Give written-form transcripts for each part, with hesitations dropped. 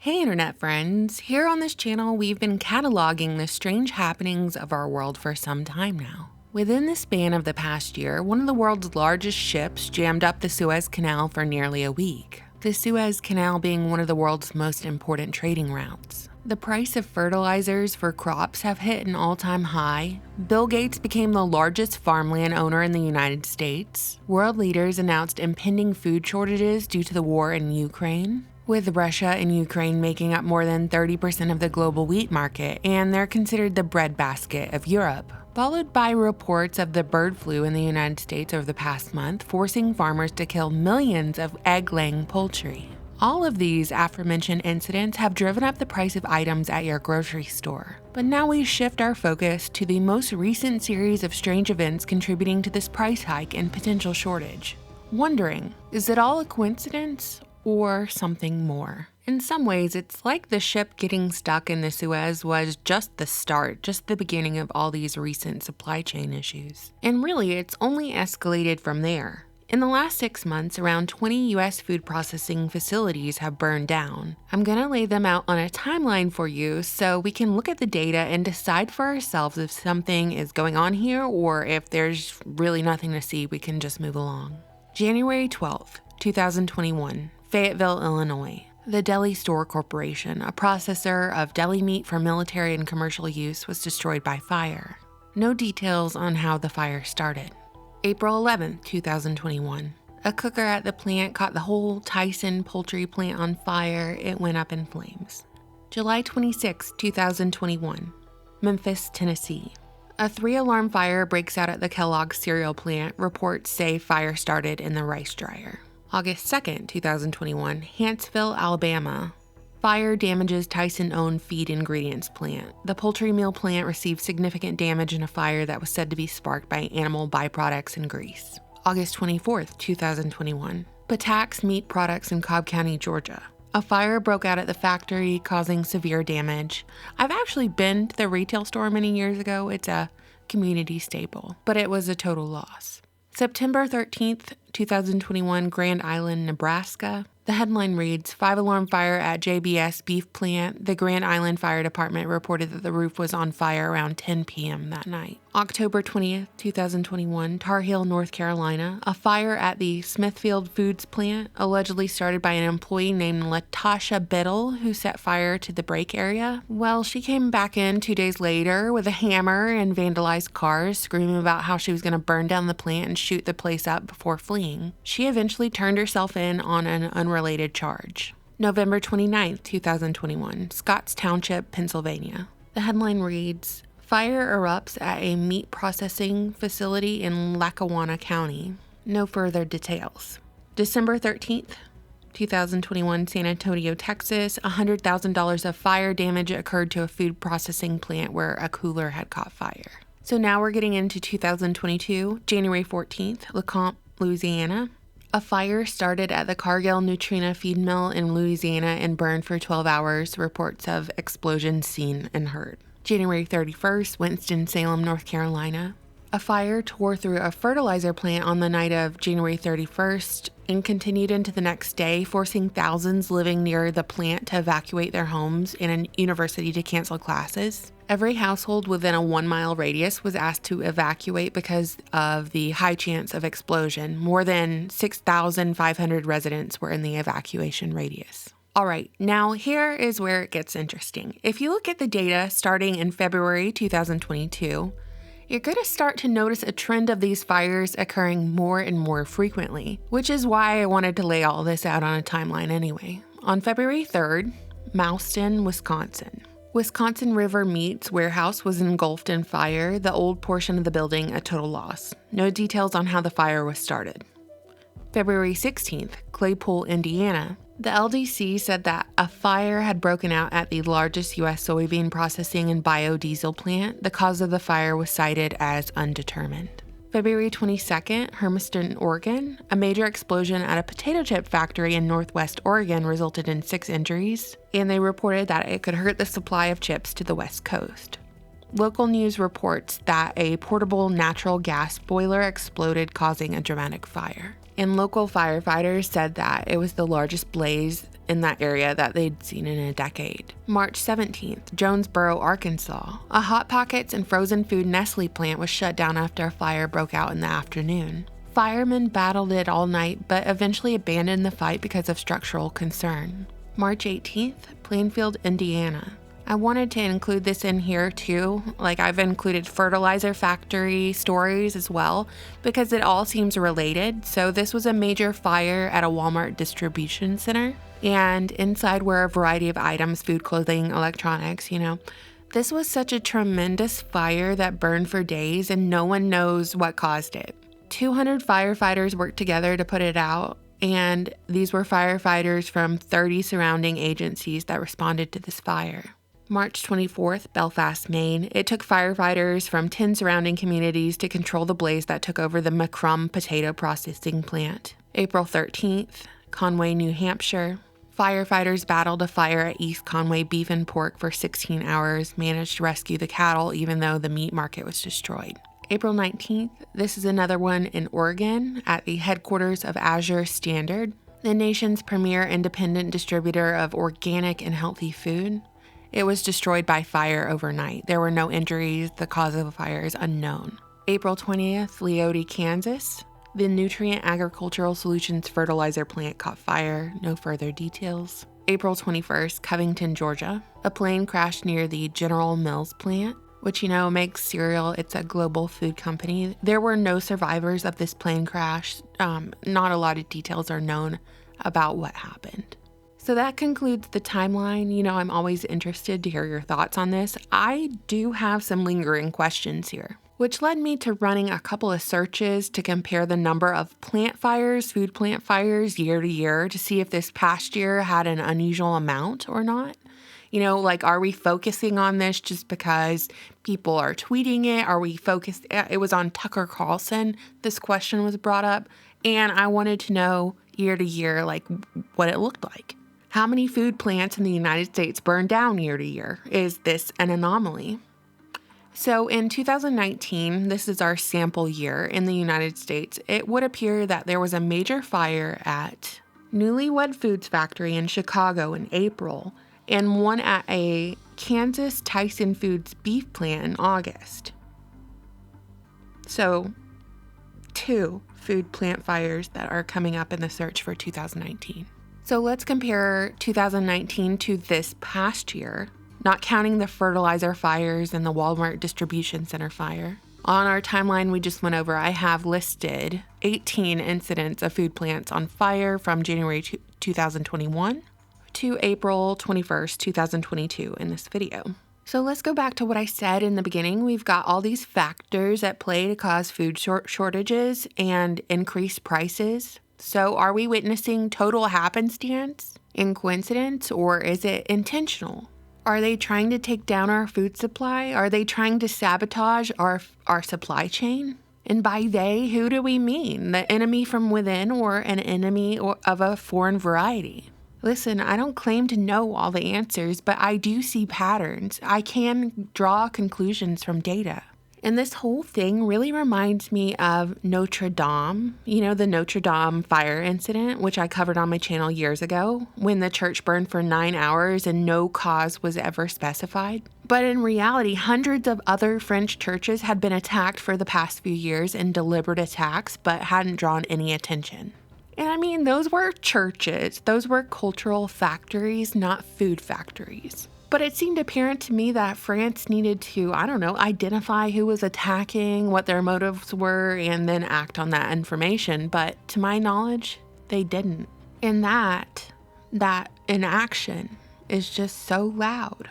Hey internet friends, here on this channel we've been cataloging the strange happenings of our world for some time now. Within the span of the past year, one of the world's largest ships jammed up the Suez Canal for nearly a week, the Suez Canal being one of the world's most important trading routes. The price of fertilizers for crops have hit an all-time high. Bill Gates became the largest farmland owner in the United States. World leaders announced impending food shortages due to the war in Ukraine, with Russia and Ukraine making up more than 30% of the global wheat market, and they're considered the breadbasket of Europe. Followed by reports of the bird flu in the United States over the past month, forcing farmers to kill millions of egg-laying poultry. All of these aforementioned incidents have driven up the price of items at your grocery store. But now we shift our focus to the most recent series of strange events contributing to this price hike and potential shortage. Wondering, is it all a coincidence or something more? In some ways, it's like the ship getting stuck in the Suez was just the start, just the beginning of all these recent supply chain issues. And really, it's only escalated from there. In the last 6 months, around 20 U.S. food processing facilities have burned down. I'm gonna lay them out on a timeline for you so we can look at the data and decide for ourselves if something is going on here or if there's really nothing to see, we can just move along. January 12th, 2021, Fayetteville, Illinois. The Deli Store Corporation, a processor of deli meat for military and commercial use, was destroyed by fire. No details on how the fire started. April 11, 2021. A cooker at the plant caught the whole Tyson poultry plant on fire. It went up in flames. July 26, 2021. Memphis, Tennessee. A 3-alarm fire breaks out at the Kellogg's cereal plant. Reports say fire started in the rice dryer. August 2nd, 2021, Huntsville, Alabama. Fire damages Tyson-owned feed ingredients plant. The poultry meal plant received significant damage in a fire that was said to be sparked by animal byproducts and grease. August 24th, 2021, Patax Meat Products in Cobb County, Georgia. A fire broke out at the factory, causing severe damage. I've actually been to the retail store many years ago. It's a community staple, but it was a total loss. September 13th, 2021, Grand Island, Nebraska. The headline reads, 5-alarm fire at JBS beef plant. The Grand Island Fire Department reported that the roof was on fire around 10 p.m. that night. October 20th, 2021, Tar Heel, North Carolina. A fire at the Smithfield Foods plant, allegedly started by an employee named Latasha Biddle, who set fire to the brake area. Well, she came back in 2 days later with a hammer and vandalized cars, screaming about how she was going to burn down the plant and shoot the place up before fleeing. She eventually turned herself in on an unrelated charge. November 29th, 2021, Scotts Township, Pennsylvania. The headline reads, Fire erupts at a meat processing facility in Lackawanna County. No further details. December 13th, 2021, San Antonio, Texas. $100,000 of fire damage occurred to a food processing plant where a cooler had caught fire. So now we're getting into 2022, January 14th, LeCompte, Louisiana. A fire started at the Cargill Nutrina feed mill in Louisiana and burned for 12 hours. Reports of explosions seen and heard. January 31st, Winston-Salem, North Carolina. A fire tore through a fertilizer plant on the night of January 31st and continued into the next day, forcing thousands living near the plant to evacuate their homes and a university to cancel classes. Every household within a 1-mile radius was asked to evacuate because of the high chance of explosion. More than 6,500 residents were in the evacuation radius. All right, now here is where it gets interesting. If you look at the data starting in February 2022, you're going to start to notice a trend of these fires occurring more and more frequently, which is why I wanted to lay all this out on a timeline anyway. On February 3rd, Mouston, Wisconsin. Wisconsin River Meats warehouse was engulfed in fire, the old portion of the building a total loss. No details on how the fire was started. February 16th, Claypool, Indiana. The LDC said that a fire had broken out at the largest U.S. soybean processing and biodiesel plant. The cause of the fire was cited as undetermined. February 22nd, Hermiston, Oregon. A major explosion at a potato chip factory in Northwest Oregon resulted in 6 injuries, and they reported that it could hurt the supply of chips to the West Coast. Local news reports that a portable natural gas boiler exploded, causing a dramatic fire. And local firefighters said that it was the largest blaze in that area that they'd seen in a decade. March 17th, Jonesboro, Arkansas. A Hot Pockets and frozen food Nestle plant was shut down after a fire broke out in the afternoon. Firemen battled it all night, but eventually abandoned the fight because of structural concern. March 18th, Plainfield, Indiana. I wanted to include this in here too, like I've included fertilizer factory stories as well, because it all seems related. So this was a major fire at a Walmart distribution center, and inside were a variety of items, food, clothing, electronics, This was such a tremendous fire that burned for days, and no one knows what caused it. 200 firefighters worked together to put it out, and these were firefighters from 30 surrounding agencies that responded to this fire. March 24th, Belfast, Maine. It took firefighters from 10 surrounding communities to control the blaze that took over the McCrum potato processing plant. April 13th, Conway, New Hampshire. Firefighters battled a fire at East Conway Beef and Pork for 16 hours, managed to rescue the cattle even though the meat market was destroyed. April 19th, this is another one in Oregon at the headquarters of Azure Standard, the nation's premier independent distributor of organic and healthy food. It was destroyed by fire overnight. There were no injuries. The cause of the fire is unknown. April 20th, Leoti, Kansas. The Nutrient Agricultural Solutions fertilizer plant caught fire. No further details. April 21st, Covington, Georgia. A plane crashed near the General Mills plant, which makes cereal. It's a global food company. There were no survivors of this plane crash. Not a lot of details are known about what happened. So that concludes the timeline. I'm always interested to hear your thoughts on this. I do have some lingering questions here, which led me to running a couple of searches to compare the number of plant fires, food plant fires year to year to see if this past year had an unusual amount or not. Are we focusing on this just because people are tweeting it? Are we focused? It was on Tucker Carlson. This question was brought up, and I wanted to know year to year, what it looked like. How many food plants in the United States burned down year to year? Is this an anomaly? So in 2019, this is our sample year in the United States, it would appear that there was a major fire at Newlywed Foods Factory in Chicago in April, and one at a Kansas Tyson Foods beef plant in August. So 2 food plant fires that are coming up in the search for 2019. So let's compare 2019 to this past year, not counting the fertilizer fires and the Walmart distribution center fire. On our timeline we just went over, I have listed 18 incidents of food plants on fire from January 2021 to April 21st, 2022 in this video. So let's go back to what I said in the beginning. We've got all these factors at play to cause food shortages and increased prices. So are we witnessing total happenstance and coincidence, or is it intentional? Are they trying to take down our food supply? Are they trying to sabotage our supply chain? And by they, who do we mean? The enemy from within or an enemy of a foreign variety? Listen, I don't claim to know all the answers, but I do see patterns. I can draw conclusions from data. And this whole thing really reminds me of Notre Dame, the Notre Dame fire incident, which I covered on my channel years ago, when the church burned for 9 hours and no cause was ever specified. But in reality, hundreds of other French churches had been attacked for the past few years in deliberate attacks, but hadn't drawn any attention. And those were churches. Those were cultural factories, not food factories. But it seemed apparent to me that France needed to, identify who was attacking, what their motives were, and then act on that information. But to my knowledge, they didn't. And that inaction is just so loud.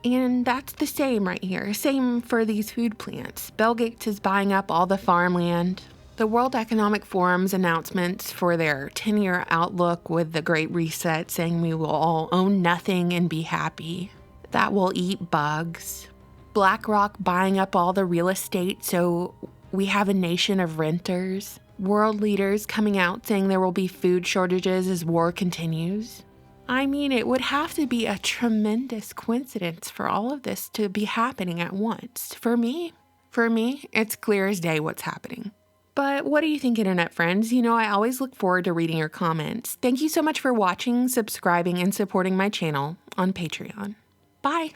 And that's the same right here. Same for these food plants. Bill Gates is buying up all the farmland. The World Economic Forum's announcements for their 10-year outlook with the Great Reset saying we will all own nothing and be happy. That will eat bugs. BlackRock buying up all the real estate so we have a nation of renters. World leaders coming out saying there will be food shortages as war continues. It would have to be a tremendous coincidence for all of this to be happening at once. For me, it's clear as day what's happening. But what do you think, internet friends? I always look forward to reading your comments. Thank you so much for watching, subscribing, and supporting my channel on Patreon. Bye!